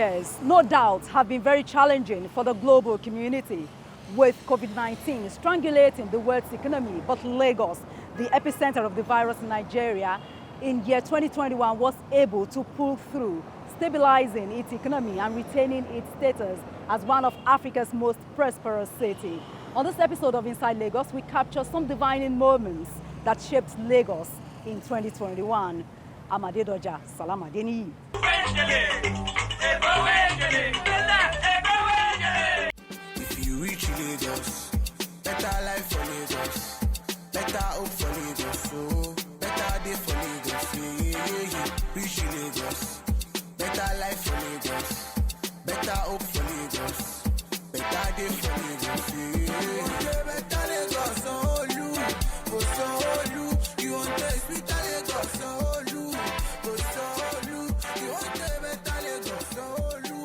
years, no doubt, have been very challenging for the global community, with COVID-19 strangulating the world's economy. But Lagos, the epicenter of the virus in Nigeria, in year 2021 was able to pull through, stabilizing its economy and retaining its status as one of Africa's most prosperous cities. On this episode of Inside Lagos, we capture some defining moments that shaped Lagos in 2021. Amade Doja, Salam Adeni. If you reach Lagos, better life for Lagos, better hope for Lagos, oh, better day for Lagos, yeah. Reach Lagos, better life for Lagos, better hope for Lagos, better day for Lagos, yeah. Better Lagos, oh, you, oh, so you, you want to speak Lagos, oh, you, oh, so you want to better Lagos, oh, you.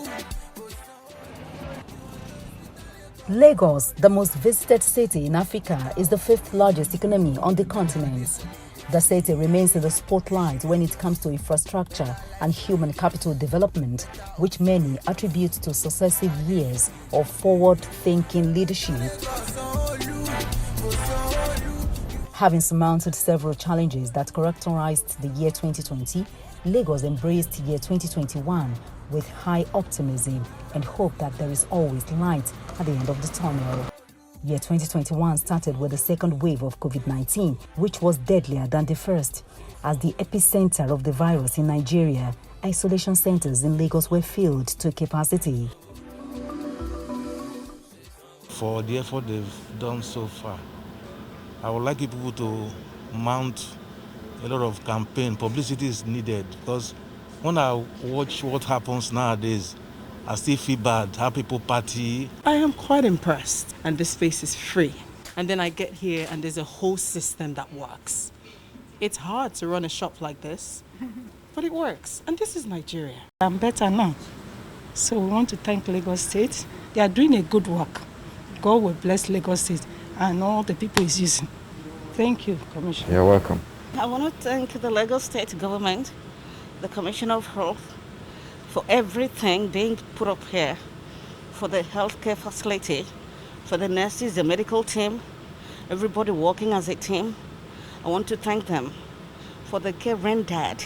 Lagos, the most visited city in Africa, is the fifth largest economy on the continent. The city remains in the spotlight when it comes to infrastructure and human capital development, which many attribute to successive years of forward-thinking leadership. Having surmounted several challenges that characterized the year 2020, Lagos embraced year 2021 with high optimism and hope that there is always light at the end of the tunnel. Year 2021 started with the second wave of COVID-19, which was deadlier than the first. As the epicenter of the virus in Nigeria, isolation centers in Lagos were filled to capacity. For the effort they've done so far, I would like people to mount a lot of campaign. Publicity is needed, because when I watch what happens nowadays, I still feel bad how people party. I am quite impressed, and this space is free. And then I get here and there's a whole system that works. It's hard to run a shop like this, but it works. And this is Nigeria. I'm better now. So we want to thank Lagos State. They are doing a good work. God will bless Lagos State and all the people it's using. Thank you, Commissioner. You're welcome. I want to thank the Lagos State government, the Commissioner of Health, for everything being put up here, for the healthcare facility, for the nurses, the medical team, everybody working as a team. I want to thank them for the care rendered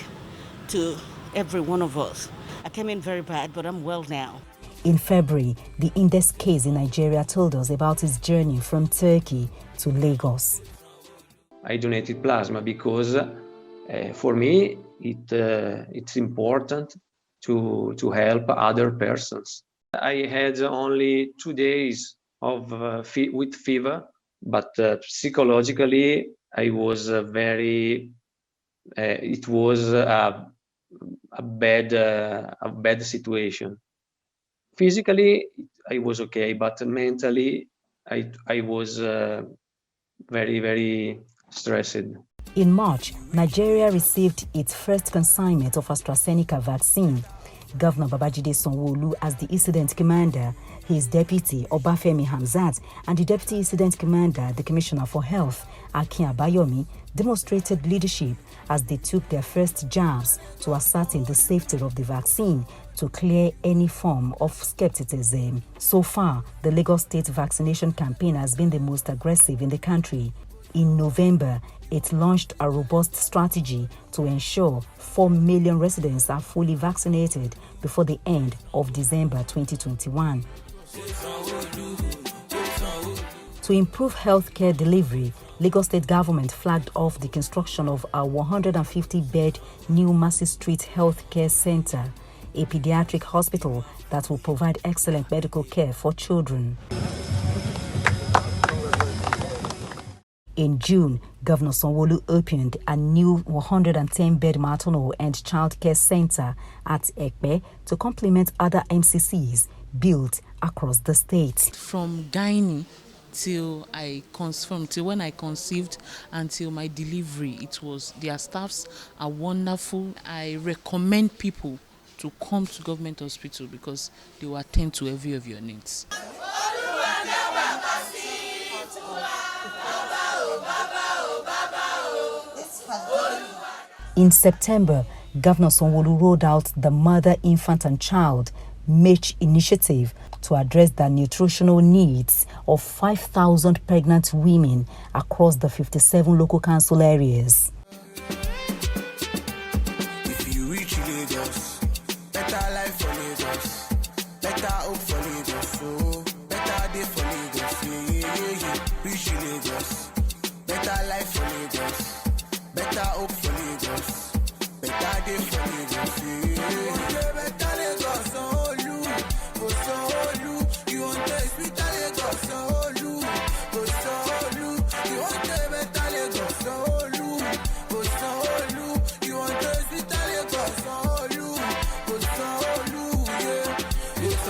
to every one of us. I came in very bad, but I'm well now. In February, the index case in Nigeria told us about his journey from Turkey to Lagos. I donated plasma because for me it's important to help other persons. I had only 2 days of with fever, but psychologically I was very. It was a bad situation. Physically I was okay, but mentally I was very stressed. In March, Nigeria received its first consignment of AstraZeneca vaccine. Governor Babajide Sanwo-Olu, as the incident commander, his deputy Obafemi Hamzat, and the deputy incident commander, the Commissioner for Health, Akin Abayomi, demonstrated leadership as they took their first jabs to ascertain the safety of the vaccine to clear any form of skepticism. So far, the Lagos State vaccination campaign has been the most aggressive in the country. In November, it launched a robust strategy to ensure 4 million residents are fully vaccinated before the end of December 2021. To improve healthcare delivery, Lagos State government flagged off the construction of a 150-bed new Massey Street Healthcare Center, a pediatric hospital that will provide excellent medical care for children. In June, Governor Sanwo-Olu opened a new 110-bed maternal and childcare center at Ekpe to complement other MCCs built across the state. From gynae till when I conceived until my delivery, their staffs are wonderful. I recommend people to come to government hospital because they will attend to every of your needs. In September, Governor Sanwo-Olu rolled out the Mother, Infant and Child MACH initiative to address the nutritional needs of 5,000 pregnant women across the 57 local council areas. If you reach Lagos, better life for Lagos, better hope for Lagos, so better day for Lagos, yeah. Reach Lagos, better life for Lagos, better hope for Lagos, better day for Lagos, yeah. Better Lagos, oh you, oh you, you want to speak Lagos, oh you, you want to better Lagos, oh you, you want to speak Lagos, oh you, yeah. It's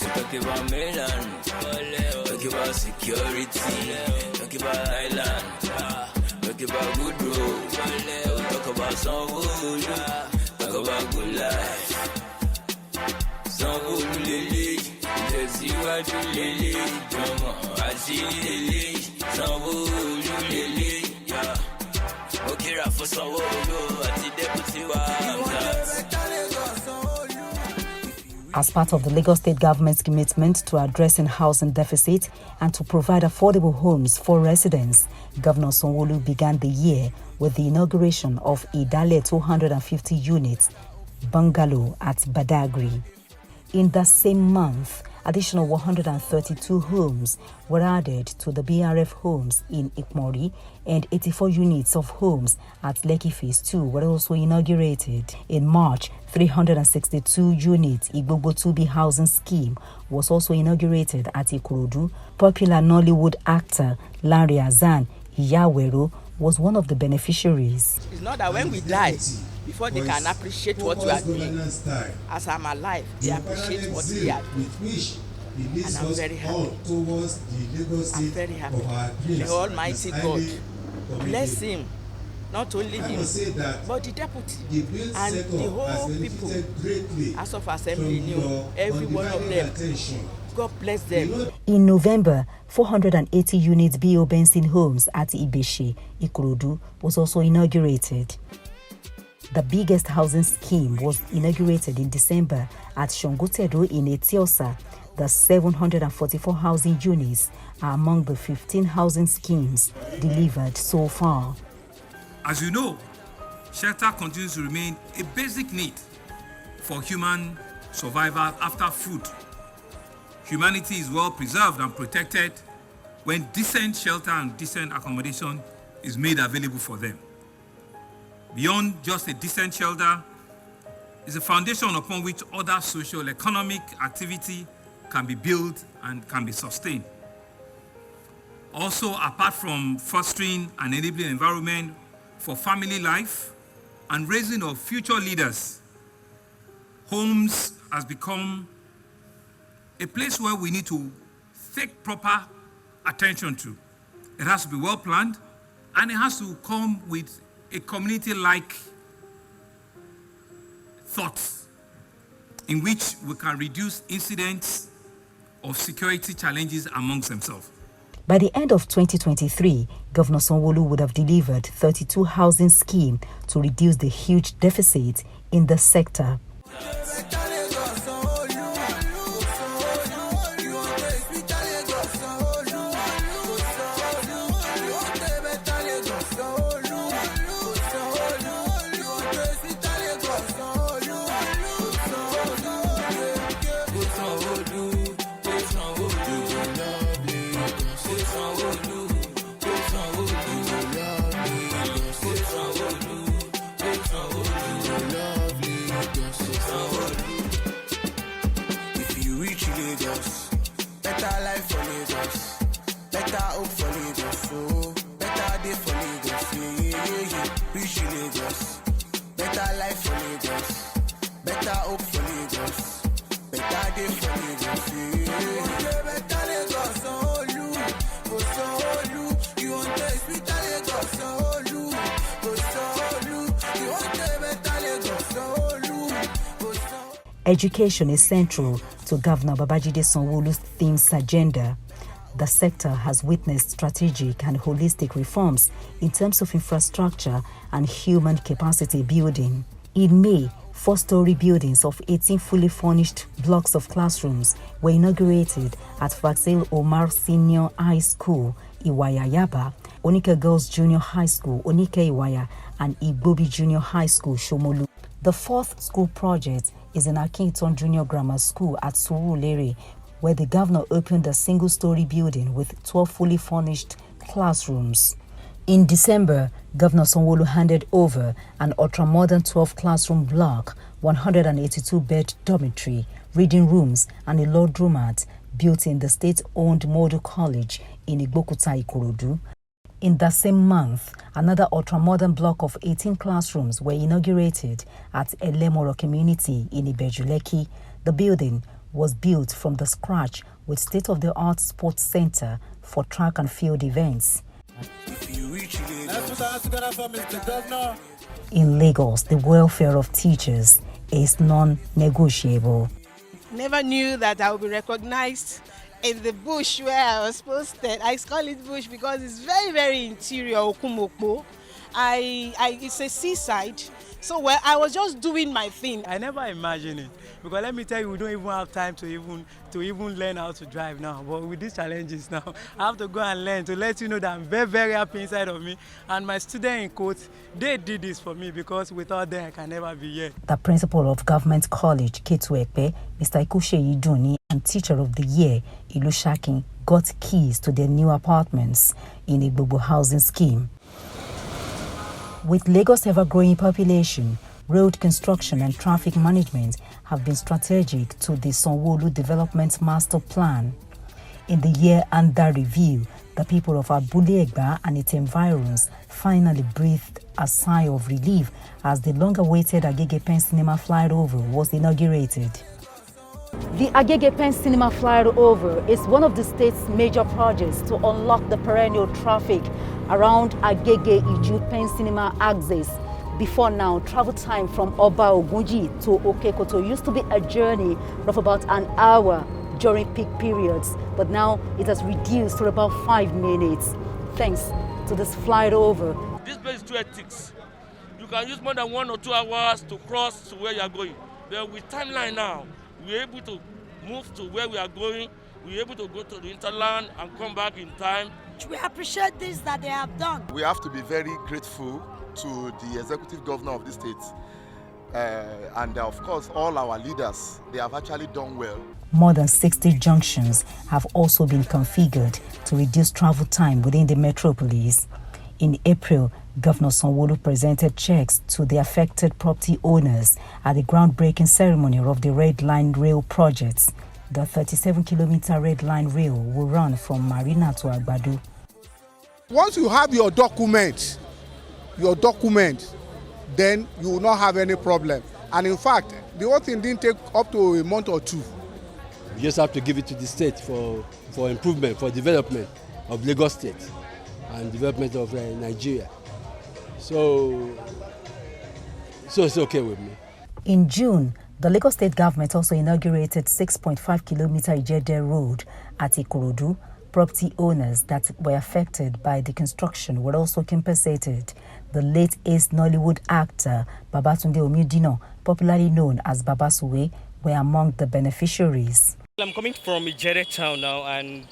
talk about Milan, talk about security, talk about island, talk about good road, talk about some talk about good life. Some lily, there's you are to lily, I see lily, some lily, yeah. Okay, for some I see deputy. As part of the Lagos State government's commitment to addressing housing deficit and to provide affordable homes for residents, Governor Sanwo-Olu began the year with the inauguration of Idale 250 units bungalow at Badagry. In the same month, additional 132 homes were added to the BRF homes in Ikmori, and 84 units of homes at Lekki Phase 2 were also inaugurated. In March, 362 units Igbogbo 2B housing scheme was also inaugurated at Ikorodu. Popular Nollywood actor Larry Azan Iyawero was one of the beneficiaries. It's not that when we die, before they can appreciate what we are doing. As I'm alive, they appreciate what we are doing. And I'm very happy. I'm very happy. The Almighty God bless him, not only him, but the deputy and the whole people, as of assembly, knew every one of them. God bless them. In November, 480 units B.O. Benson homes at Ibeshi, Ikorodu was also inaugurated. The biggest housing scheme was inaugurated in December at Shongotedo in Etiosa. The 744 housing units are among the 15 housing schemes delivered so far. As you know, shelter continues to remain a basic need for human survival after food. Humanity is well preserved and protected when decent shelter and decent accommodation is made available for them. Beyond just a decent shelter is a foundation upon which other social economic activity can be built and can be sustained. Also, apart from fostering an enabling environment for family life and raising of future leaders, homes has become a place where we need to take proper attention to. It has to be well planned, and it has to come with a community-like thoughts in which we can reduce incidents of security challenges amongst themselves. By the end of 2023, Governor Sanwo-Olu would have delivered 32 housing schemes to reduce the huge deficit in the sector. If you reach Lagos, better life for Lagos, better hope for Lagos, so better day for Lagos, yeah. Reach Lagos, better life for Lagos, better hope for Lagos, better day for Lagos, yeah. Better Lagos, oh you want to speak Lagos, oh you want to better Lagos, oh Education is central to Governor Babajide Sanwo-Olu's themes agenda. the sector has witnessed strategic and holistic reforms in terms of infrastructure and human capacity building. In May, 4-story buildings of 18 fully furnished blocks of classrooms were inaugurated at Vaxil Omar Senior High School, Iwaya Yaba, Onike Girls Junior High School, Onike Iwaya, and Igbobi Junior High School, Shomolu. The fourth school project is in Akinton Junior Grammar School at Surulere, where the governor opened a single-story building with 12 fully furnished classrooms. In December, Governor Sanwo-Olu handed over an ultra-modern 12-classroom block, 182-bed dormitory, reading rooms, and a laundromat built in the state-owned Model College in Igbokuta, Ikorodu. In that same month, another ultra-modern block of 18 classrooms were inaugurated at Elemoro Community in Ibeju, Lekki. The building was built from the scratch with state-of-the-art sports center for track and field events. In Lagos, the welfare of teachers is non-negotiable. Never knew that I would be recognized in the bush where I was posted. I call it bush because it's very, very interior, Okumokpo. It's a seaside. So I was just doing my thing. I never imagined it, because let me tell you, we don't even have time to even learn how to drive now. But with these challenges now, I have to go and learn to let you know that I'm very, very happy inside of me. And my student in quotes, they did this for me, because without them, I can never be here. The principal of Government College, Ketu Ekpe, Mr. Ikuche Iduni, and Teacher of the Year, Ilu Shakin, got keys to their new apartments in a Igbobo housing scheme. With Lagos' ever-growing population, road construction and traffic management have been strategic to the Sanwo-Olu Development Master Plan. In the year under review, the people of Abule Egba and its environs finally breathed a sigh of relief as the long-awaited Agege Pen Cinema flyover was inaugurated. The Agege Pen Cinema flyover is one of the state's major projects to unlock the perennial traffic around Agege Iju Pen Cinema axis. Before now, travel time from Oba Ogunji to Okekoto used to be a journey of about an hour during peak periods, but now it has reduced to about 5 minutes, thanks to this flyover. This place is too hectic. You can use more than 1 or 2 hours to cross to where you are going. But with timeline now, we're able to move to where we are going. We're able to go to the hinterland and come back in time. We appreciate this that they have done. We have to be very grateful to the executive governor of the state and of course all our leaders. They have actually done well. More than 60 junctions have also been configured to reduce travel time within the metropolis. In April, Governor Sanwo-Olu presented checks to the affected property owners at the groundbreaking ceremony of the Red Line Rail projects. The 37-kilometer Red Line Rail will run from Marina to Agbado. Once you have your document, then you will not have any problem. And in fact, the whole thing didn't take up to a month or 2. We just have to give it to the state for improvement, for development of Lagos State and development of Nigeria. So it's okay with me. In June, the Lagos State government also inaugurated 6.5-kilometer Ijede Road at Ikorodu. Property owners that were affected by the construction were also compensated. The late Ace Nollywood actor Babatunde Omudino, popularly known as Babasuwe, were among the beneficiaries. I'm coming from Ijede town now, and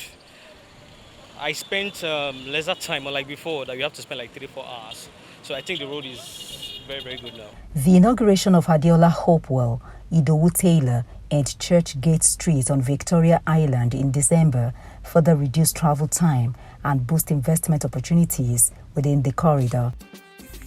I spent lesser time, unlike before, that you have to spend like 3-4 hours. So I think the road is very, very good now. The inauguration of Adeola Hopewell, Idowu Taylor, and Church Gate Street on Victoria Island in December further reduced travel time and boost investment opportunities within the corridor.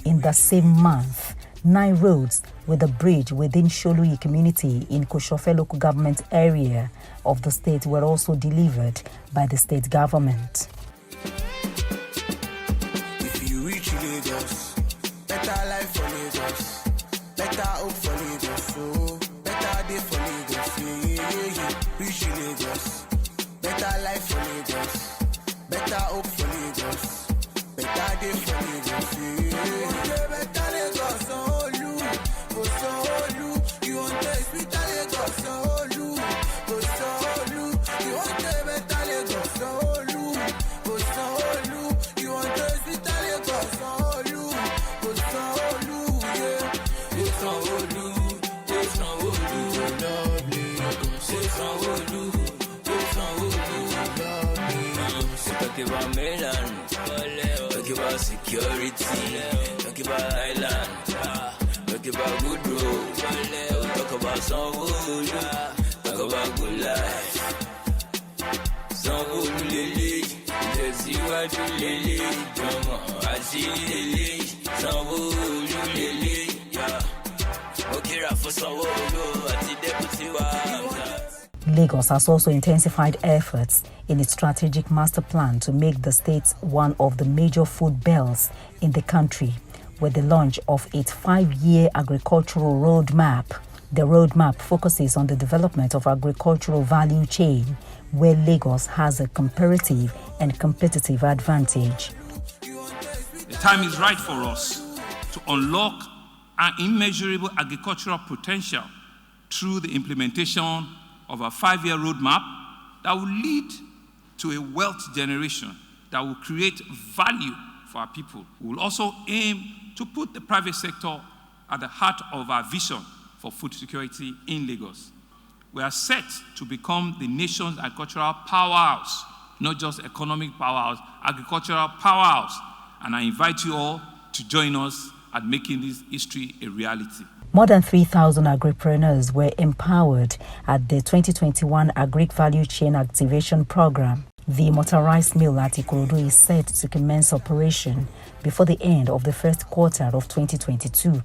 In the same month, 9 roads with a bridge within Sholuyi community in Koshofe local government area of the state were also delivered by the state government. If you reach Lagos, better life for Lagos, better hope for Lagos, so better day for Lagos, yeah. Reach Lagos, better life for Lagos, better hope for Lagos, better day for Lagos, yeah. Better Lagos, you want to speak Lagos, you want to better Lagos, about mainland, talk about security, talk about island, talk about good road, talk about some wood, talk about good life. Some wood lily, just see what you lily, come on, I see lily, some wood lily, yeah. Okay, for some wood, I see deputy one. Lagos has also intensified efforts in its strategic master plan to make the state one of the major food belts in the country, with the launch of its 5-year agricultural roadmap. The roadmap focuses on the development of agricultural value chain, where Lagos has a comparative and competitive advantage. The time is right for us to unlock our immeasurable agricultural potential through the implementation of a 5-year roadmap that will lead to a wealth generation that will create value for our people. We will also aim to put the private sector at the heart of our vision for food security in Lagos. We are set to become the nation's agricultural powerhouse, not just economic powerhouse, agricultural powerhouse. And I invite you all to join us at making this history a reality. More than 3,000 agripreneurs were empowered at the 2021 Agric Value Chain Activation Program. The motorized mill at Ikoyi Collapse is set to commence operation before the end of the first quarter of 2022.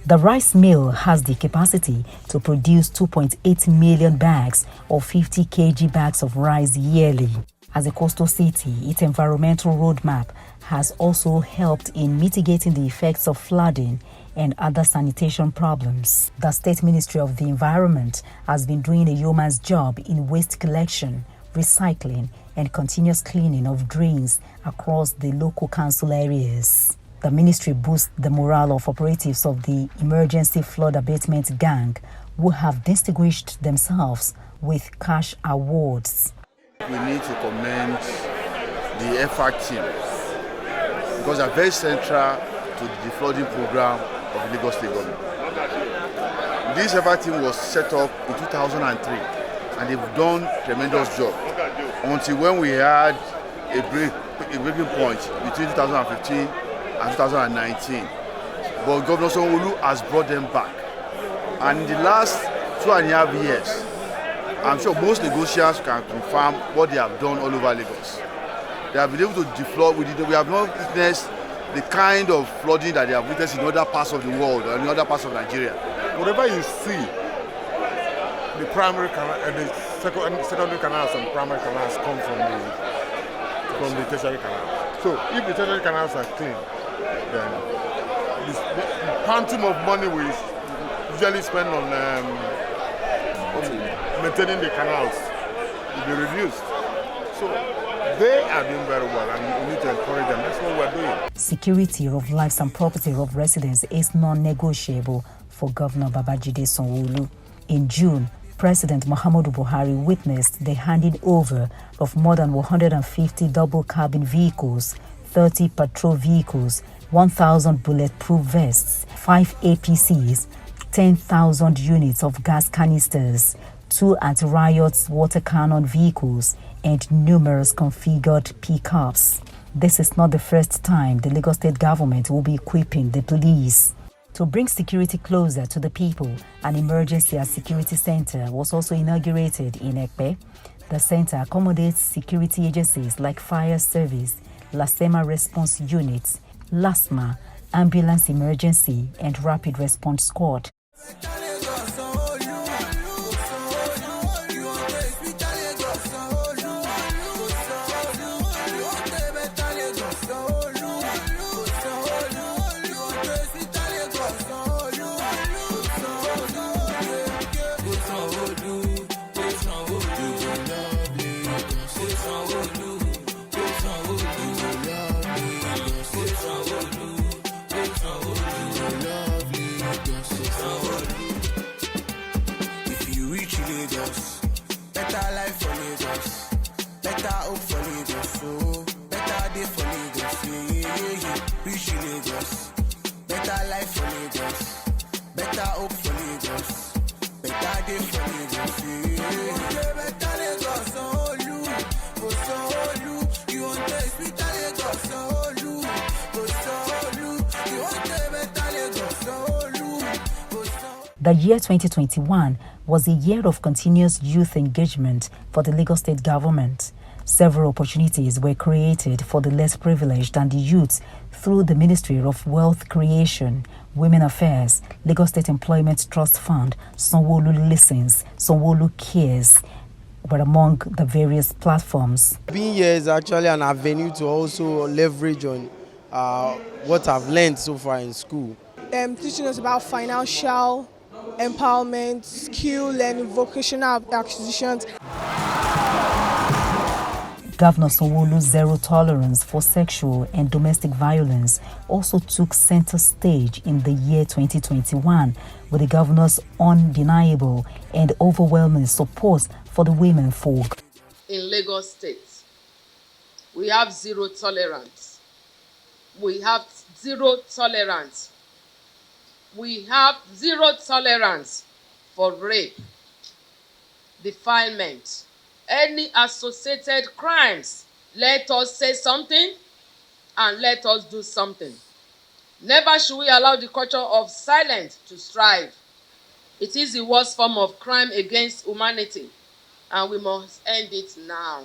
The rice mill has the capacity to produce 2.8 million bags or 50 kg bags of rice yearly. As a coastal city, its environmental roadmap has also helped in mitigating the effects of flooding and other sanitation problems. The State Ministry of the Environment has been doing a yeoman's job in waste collection, recycling, and continuous cleaning of drains across the local council areas. The ministry boosts the morale of operatives of the Emergency Flood Abatement Gang, who have distinguished themselves with cash awards. We need to commend the effort team because they're very central to the flooding program of the Lagos State government. This effort team was set up in 2003 and they've done a tremendous job until when we had a breaking point between 2015 and 2019. But Governor Sanwo-Olu has brought them back. And in the last 2.5 years, I'm sure most negotiators can confirm what they have done all over Lagos. They have been able to deflood. We have not witnessed the kind of flooding that they have witnessed in other parts of the world or in other parts of Nigeria. Whatever you see, the primary canal, the secondary canals and primary canals come from the tertiary canal. So if the tertiary canals are clean, then the quantum of money we usually spend on maintaining the canals will be reduced. So they are doing very well and we need to encourage them. That's what we're doing. Security of lives and property of residents is non-negotiable for Governor Babajide Sanwo-Olu. In June, President Muhammadu Buhari witnessed the handing over of more than 150 double-cabin vehicles, 30 patrol vehicles, 1,000 bulletproof vests, 5 APCs, 10,000 units of gas canisters, 2 anti-riot water cannon vehicles, and numerous configured pickups. This is not the first time the Lagos State government will be equipping the police. To bring security closer to the people, an emergency and security center was also inaugurated in Ekpe. The center accommodates security agencies like Fire Service, LASEMA Response Units, LASMA, Ambulance Emergency, and Rapid Response Squad. Better life for Lagos, better hope for Lagos, so better day for Lagos, yeah. Reach Lagos, better life for Lagos, better hope for Lagos, better day for Lagos, yeah. Better Lagos, you want The year 2021 was a year of continuous youth engagement for the Lagos State government. Several opportunities were created for the less privileged and the youth through the Ministry of Wealth Creation, Women Affairs, Lagos State Employment Trust Fund, Sanwo-Olu Listens, Sanwo-Olu Cares were among the various platforms. Being here is actually an avenue to also leverage on what I've learned so far in school. Teaching us about financial empowerment, skill learning, vocational acquisitions. Governor Sanwo-Olu's zero tolerance for sexual and domestic violence also took center stage in the year 2021 with the governor's undeniable and overwhelming support for the women folk. In Lagos State, we have zero tolerance. We have zero tolerance. We have zero tolerance for rape, defilement, any associated crimes. Let us say something and let us do something. Never should we allow the culture of silence to strive. It is the worst form of crime against humanity, and we must end it now.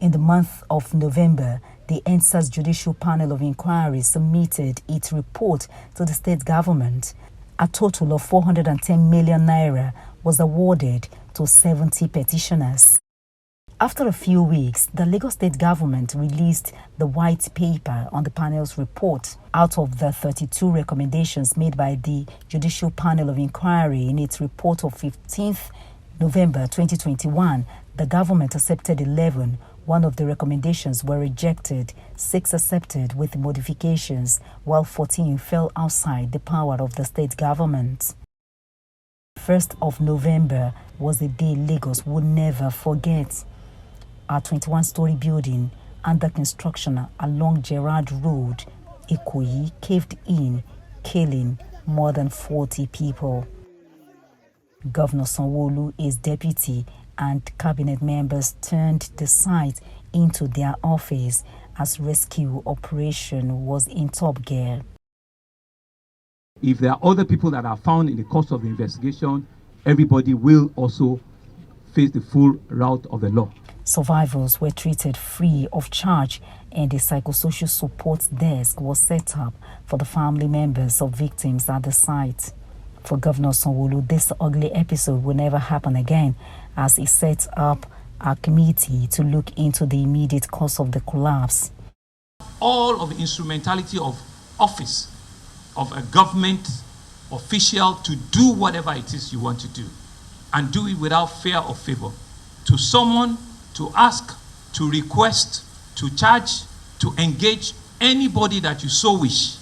In the month of November, the NSAS Judicial Panel of Inquiry submitted its report to the state government. A total of 410 million naira was awarded to 70 petitioners. After a few weeks, the Lagos State government released the white paper on the panel's report. Out of the 32 recommendations made by the Judicial Panel of Inquiry in its report of 15th November 2021, the government accepted 11. One of the recommendations were rejected, 6 accepted with modifications, while 14 fell outside the power of the state government. 1st of November was a day Lagos would never forget. Our 21-story building under construction along Gerard Road, Ikoyi, caved in, killing more than 40 people. Governor Sanwo-Olu, his deputy, and cabinet members turned the site into their office as rescue operation was in top gear. If there are other people that are found in the course of the investigation, everybody will also face the full route of the law. Survivors were treated free of charge, and a psychosocial support desk was set up for the family members of victims at the site. For Governor Sanwo-Olu, this ugly episode will never happen again, as he set up a committee to look into the immediate cause of the collapse. All of the instrumentality of office, of a government official to do whatever it is you want to do, and do it without fear or favor, to someone to ask, to request, to charge, to engage anybody that you so wish.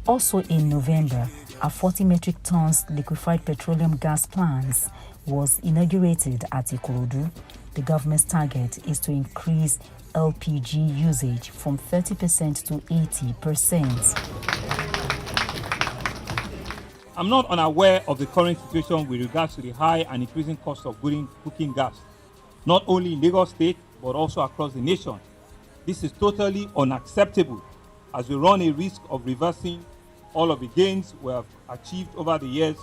Also in November, a 40 metric tons liquefied petroleum gas plant was inaugurated at Ikoyi Road. The government's target is to increase LPG usage from 30% to 80%. I'm not unaware of the current situation with regards to the high and increasing cost of cooking gas, not only in Lagos State, but also across the nation. This is totally unacceptable, as we run a risk of reversing all of the gains we have achieved over the years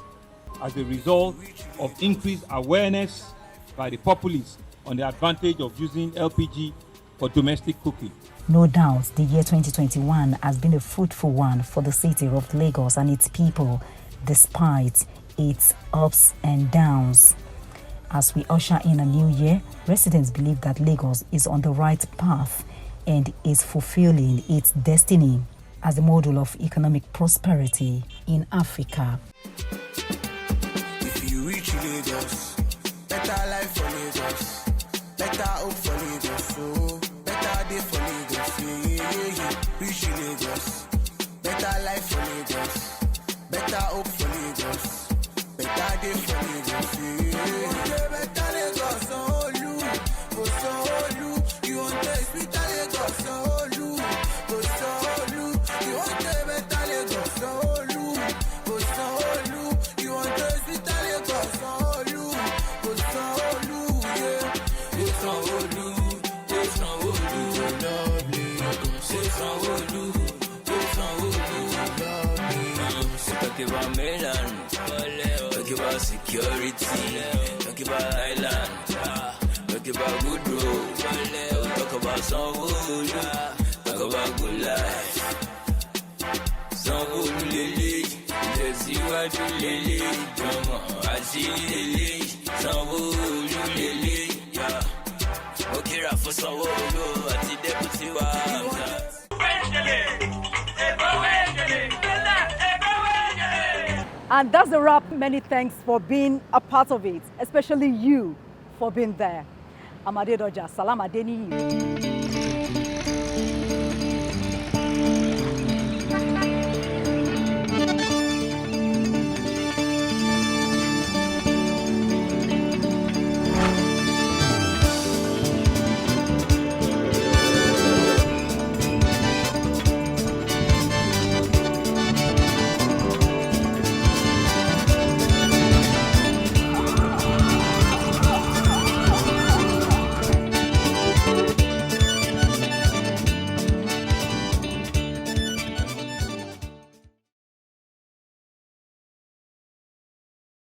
as a result of increased awareness by the populace on the advantage of using LPG for domestic cooking. No doubt, the year 2021 has been a fruitful one for the city of Lagos and its people, despite its ups and downs. As we usher in a new year, residents believe that Lagos is on the right path and is fulfilling its destiny as a model of economic prosperity in Africa. If you reach Lagos, better life for Lagos, better hope for Lagos, so better day for Lagos, yeah. Reach Lagos, better life for Lagos, better hope for Lagos, better day for Lagos, yeah. Better Lagos, oh you, oh you, you want to speak Lagos, oh you, you want to better Lagos, oh you, you want to speak Lagos, oh you, yeah. It's lovely, it's lovely, lovely. talk about mainland, talk about security, talk about island, talk about good road, talk about some talk about good life. Sanwó-Olú lélẹ̀, ìtẹ̀síwájú lélẹ̀, ìjọmọ̀ àṣírí lélẹ̀, Sanwó-Olú lélẹ̀, mo kíra fún Sanwó-Olú àti dẹ́kùtì wa. And that's a wrap. Many thanks for being a part of it, especially you for being there. I'm Adedoja. Salam Adeniyi.